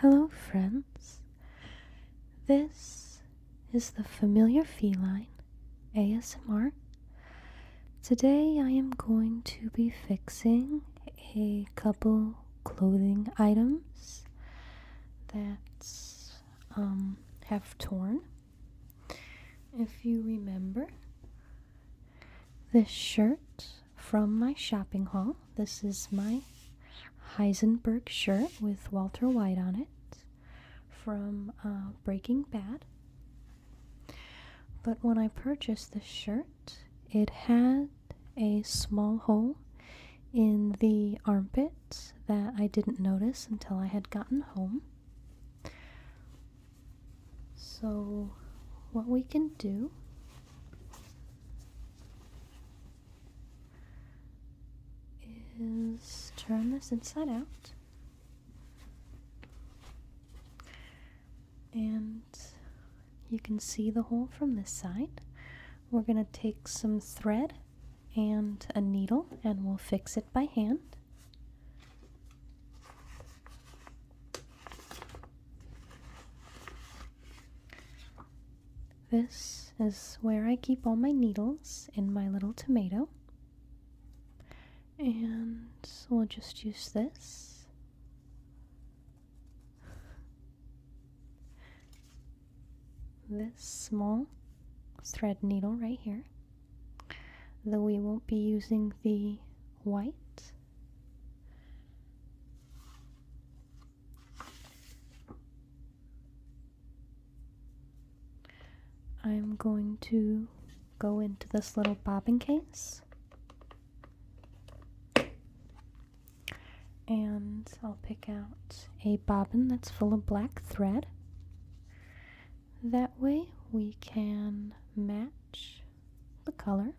Hello, friends. This is the Familiar Feline ASMR. Today I am going to be fixing a couple clothing items that have torn. If you remember this shirt from my shopping haul, this is my Heisenberg shirt with Walter White on it from Breaking Bad. But when I purchased this shirt, it had a small hole in the armpit that I didn't notice until I had gotten home. So what we can do is turn this inside out, and you can see the hole from this side. We're going to take some thread and a needle and we'll fix it by hand. This is where I keep all my needles in my little tomato. And we'll just use this. This small thread needle right here, though we won't be using the white. I'm going to go into this little bobbin case and I'll pick out a bobbin that's full of black thread. That way we can match the color.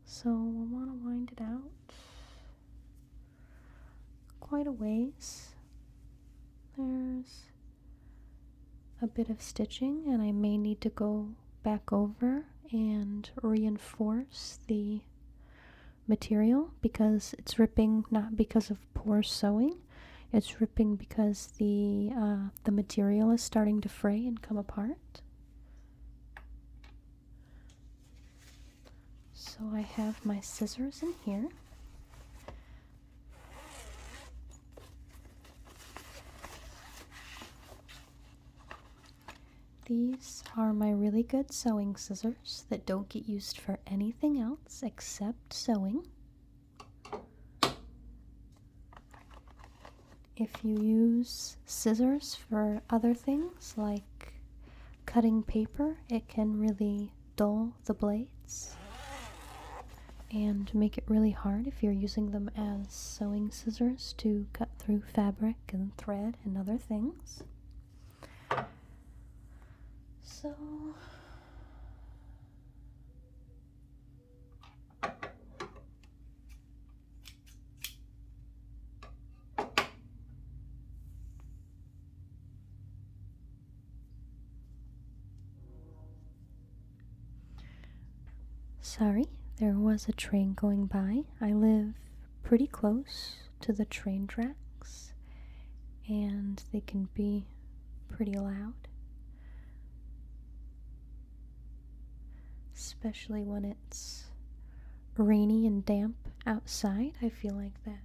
So we'll want to wind it out quite a ways. There's a bit of stitching and I may need to go back over and reinforce the material because it's ripping not because of poor sewing. It's ripping because the material is starting to fray and come apart. So I have my scissors in here. These are my really good sewing scissors that don't get used for anything else except sewing. If you use scissors for other things like cutting paper, it can really dull the blades and make it really hard if you're using them as sewing scissors to cut through fabric and thread and other things. So sorry, there was a train going by. I live pretty close to the train tracks and they can be pretty loud. Especially when it's rainy and damp outside. I feel like that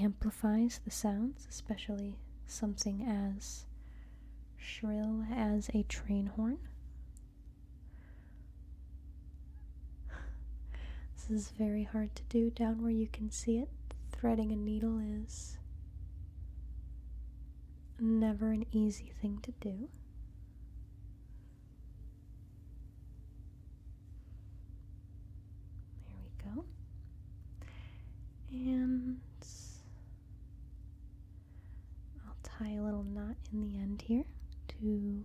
amplifies the sounds, especially something as shrill as a train horn. This is very hard to do down where you can see it. Threading a needle is never an easy thing to do. Go. And I'll tie a little knot in the end here to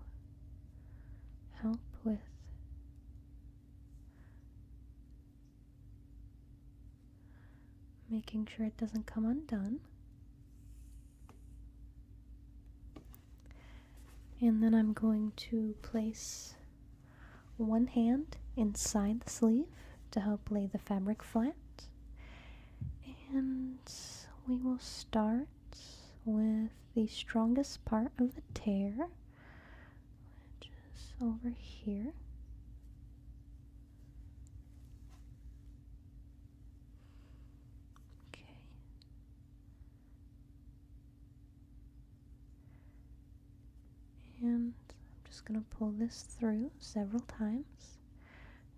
help with making sure it doesn't come undone. And then I'm going to place one hand inside the sleeve to help lay the fabric flat, and we will start with the strongest part of the tear, which is over here. Okay. And I'm just going to pull this through several times.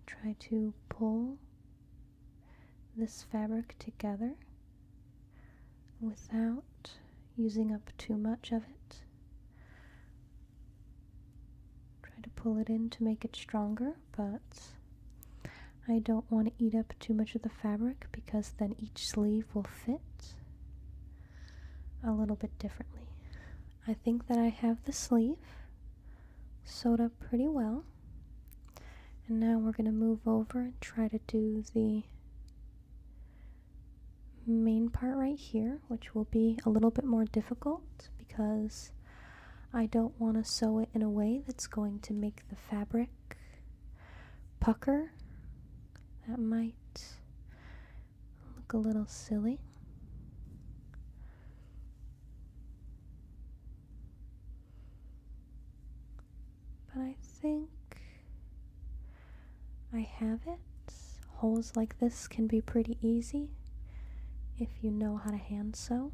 Try to pull this fabric together without using up too much of it. Try to pull it in to make it stronger, but I don't want to eat up too much of the fabric because then each sleeve will fit a little bit differently. I think that I have the sleeve sewed up pretty well. And now we're going to move over and try to do the main part right here, which will be a little bit more difficult because I don't want to sew it in a way that's going to make the fabric pucker. That might look a little silly. But I think I have it. Holes like this can be pretty easy if you know how to hand sew.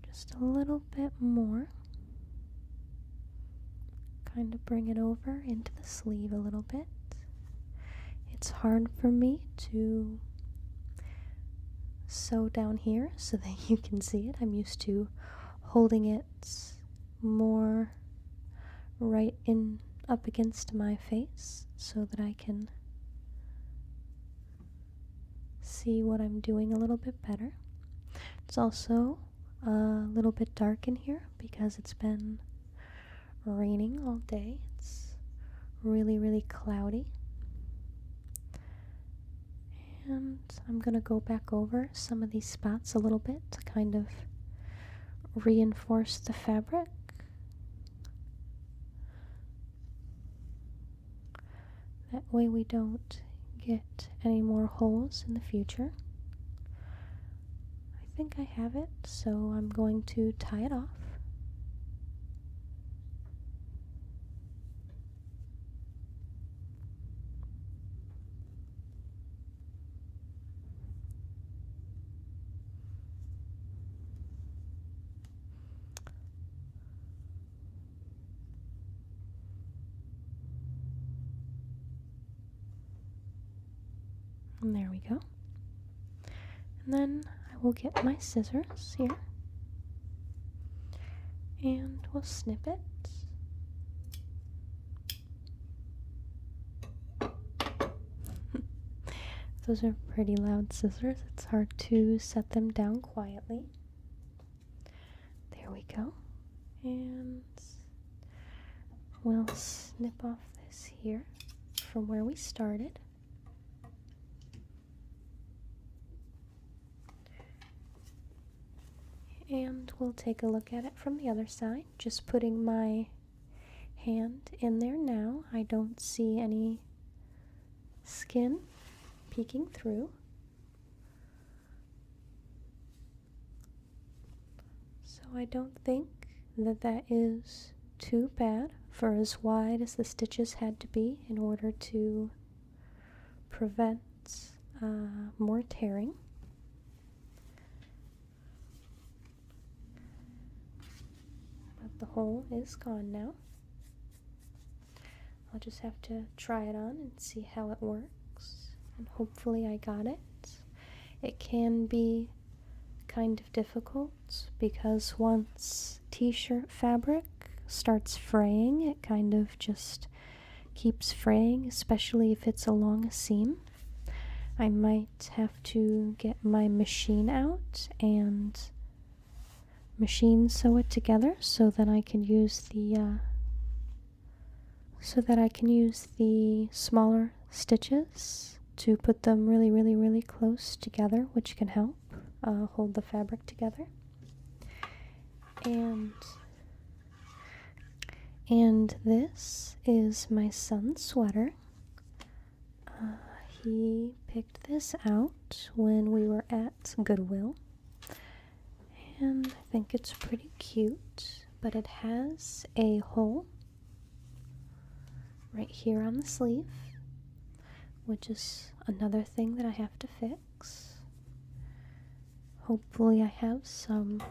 Just a little bit more. Kind of bring it over into the sleeve a little bit. It's hard for me to sew down here so that you can see it. I'm used to holding it more right in up against my face so that I can see what I'm doing a little bit better. It's also a little bit dark in here because it's been raining all day. It's really cloudy. And I'm going to go back over some of these spots a little bit to kind of reinforce the fabric. That way we don't get any more holes in the future. I think I have it, so I'm going to tie it off. And there we go. And then I will get my scissors here and we'll snip it. Those are pretty loud scissors. It's hard to set them down quietly. There we go. And we'll snip off this here from where we started. And we'll take a look at it from the other side, just putting my hand in there now. I don't see any skin peeking through. So I don't think that that is too bad for as wide as the stitches had to be in order to prevent more tearing. The hole is gone now. I'll just have to try it on and see how it works, and hopefully I got it. It can be kind of difficult because once t-shirt fabric starts fraying, it kind of just keeps fraying, especially if it's along a seam. I might have to get my machine out and machine sew it together so that I can use the smaller stitches to put them really close together, which can help hold the fabric together. And this is my son's sweater. He picked this out when we were at Goodwill, and I think it's pretty cute, but it has a hole right here on the sleeve, which is another thing that I have to fix. Hopefully I have some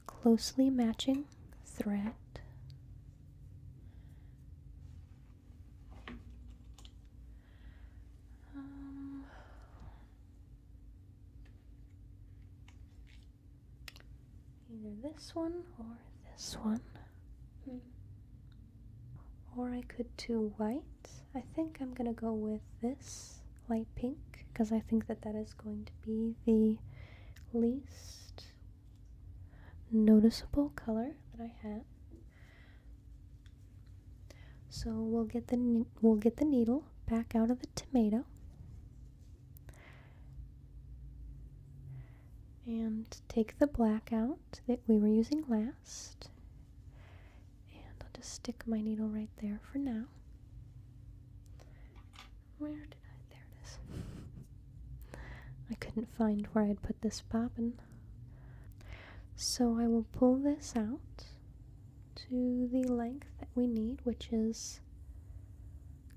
closely matching thread. Either this one or this one. Or I could do white. I think I'm gonna go with this light pink because I think that that is going to be the least noticeable color that I have. So we'll get the needle back out of the tomato and take the black out that we were using last. And I'll just stick my needle right there for now. Where did I? There it is. I couldn't find where I'd put this bobbin. So I will pull this out to the length that we need, which is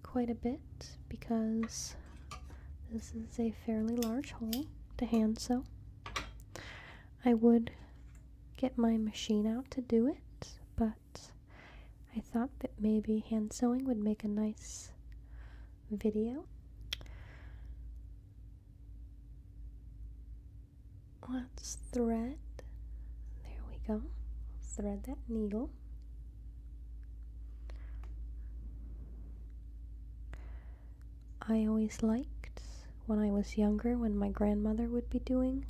quite a bit because this is a fairly large hole to hand sew. I would get my machine out to do it, but I thought that maybe hand sewing would make a nice video. Let's thread. There we go. Thread that needle. I always liked when I was younger when my grandmother would be doing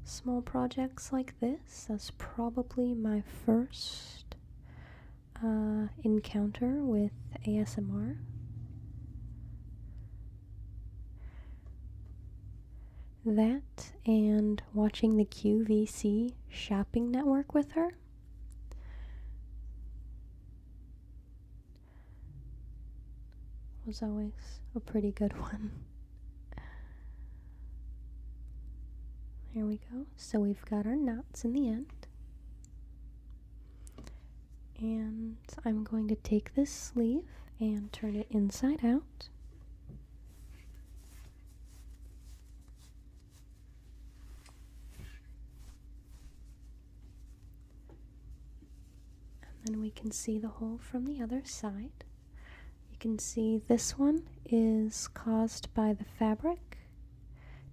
small projects like this. That's probably my first encounter with ASMR. That and watching the QVC shopping network with her. Was always a pretty good one. There we go. So we've got our knots in the end. And I'm going to take this sleeve and turn it inside out. And then we can see the hole from the other side. You can see this one is caused by the fabric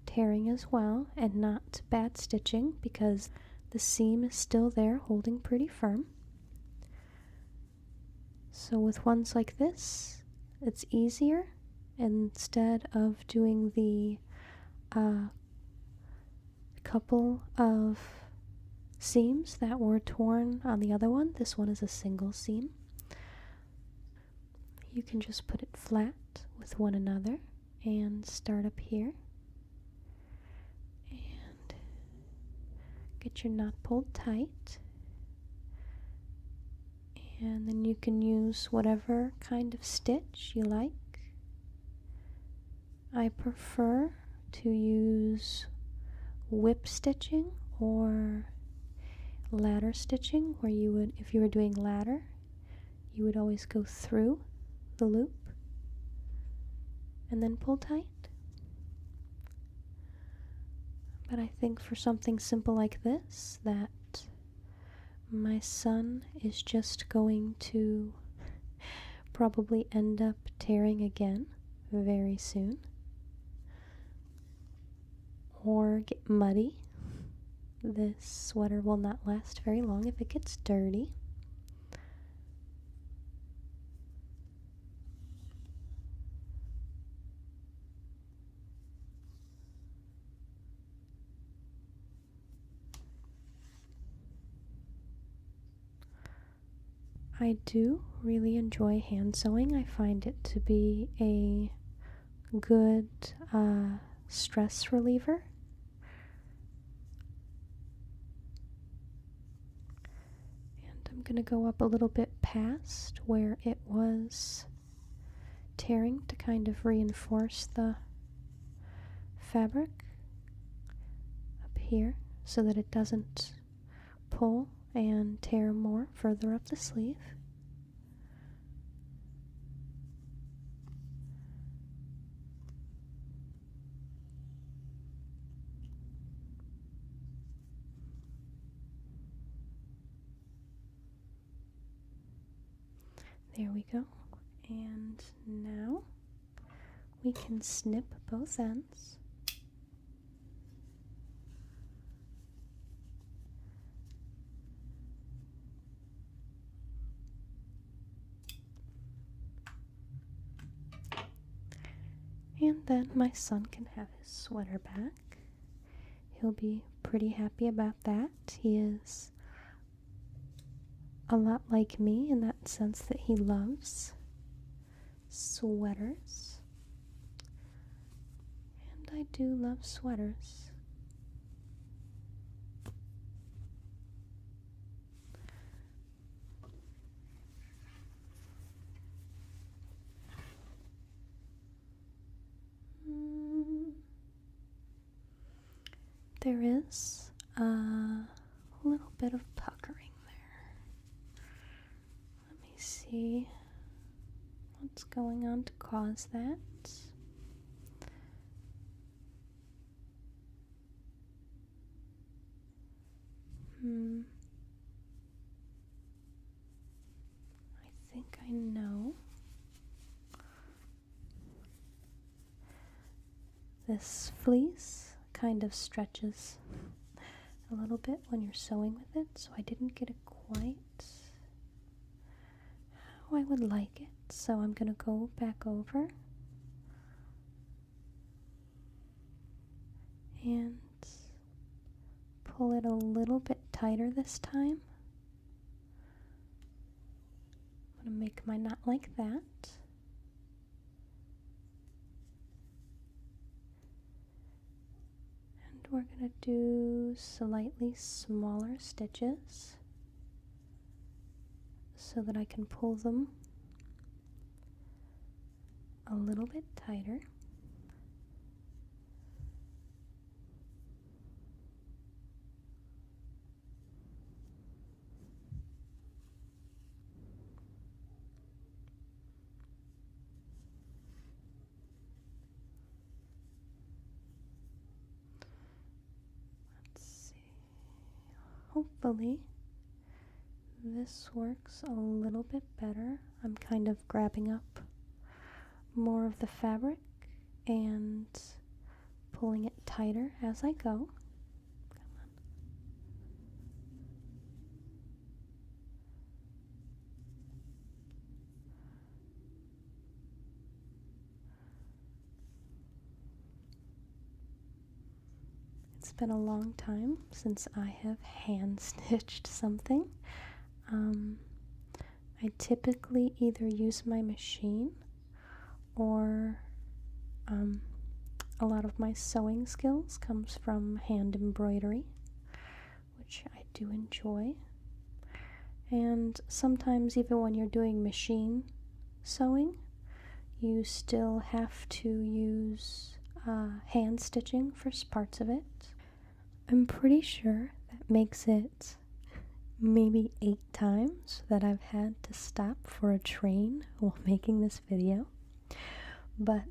tearing as well, and not bad stitching because the seam is still there holding pretty firm. So with ones like this, it's easier. Instead of doing the couple of seams that were torn on the other one, this one is a single seam. You can just put it flat with one another and start up here and get your knot pulled tight. And then you can use whatever kind of stitch you like. I prefer to use whip stitching or ladder stitching, where you would, if you were doing ladder, you would always go through the loop and then pull tight. But I think for something simple like this, that my son is just going to probably end up tearing again very soon, or get muddy. This sweater will not last very long if it gets dirty. I do really enjoy hand sewing. I find it to be a good stress reliever. And I'm going to go up a little bit past where it was tearing to kind of reinforce the fabric up here so that it doesn't pull and tear more further up the sleeve. There we go. And now we can snip both ends. And then my son can have his sweater back. He'll be pretty happy about that. He is a lot like me in that sense that he loves sweaters. And I do love sweaters. There is a little bit of puckering there. Let me see what's going on to cause that. I think I know. This fleece kind of stretches a little bit when you're sewing with it, so I didn't get it quite how I would like it. So I'm going to go back over and pull it a little bit tighter this time. I'm going to make my knot like that. We're going to do slightly smaller stitches so that I can pull them a little bit tighter. Hopefully this works a little bit better. I'm kind of grabbing up more of the fabric and pulling it tighter as I go. Come on. It's been a long time since I have hand stitched something. I typically either use my machine or a lot of my sewing skills comes from hand embroidery, which I do enjoy. And sometimes even when you're doing machine sewing, you still have to use hand stitching for parts of it. I'm pretty sure that makes it maybe 8 times that I've had to stop for a train while making this video. But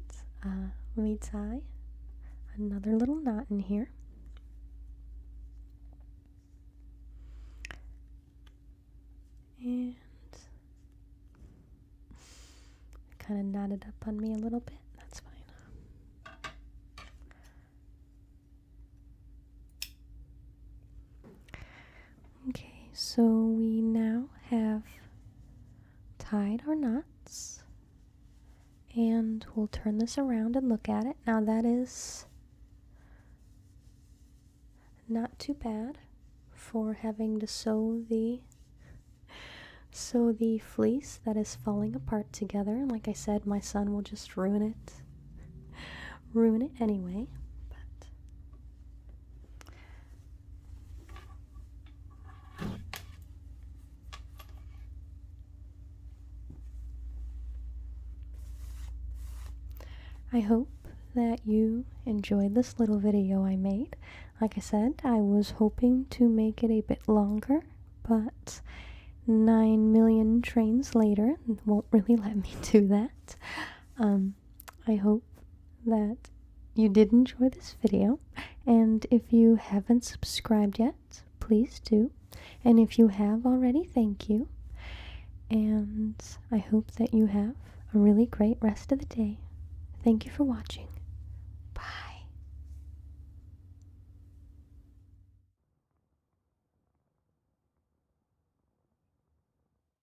let me tie another little knot in here. And it kind of knotted up on me a little bit. That's fine. Okay, so we now have tied our knots, and we'll turn this around and look at it. Now that is not too bad for having to sew the fleece that is falling apart together. Like I said, my son will just ruin it anyway. I hope that you enjoyed this little video I made. Like I said, I was hoping to make it a bit longer, but 9 million trains later won't really let me do that. I hope that you did enjoy this video, and if you haven't subscribed yet, please do. And if you have already, thank you. And I hope that you have a really great rest of the day. Thank you for watching.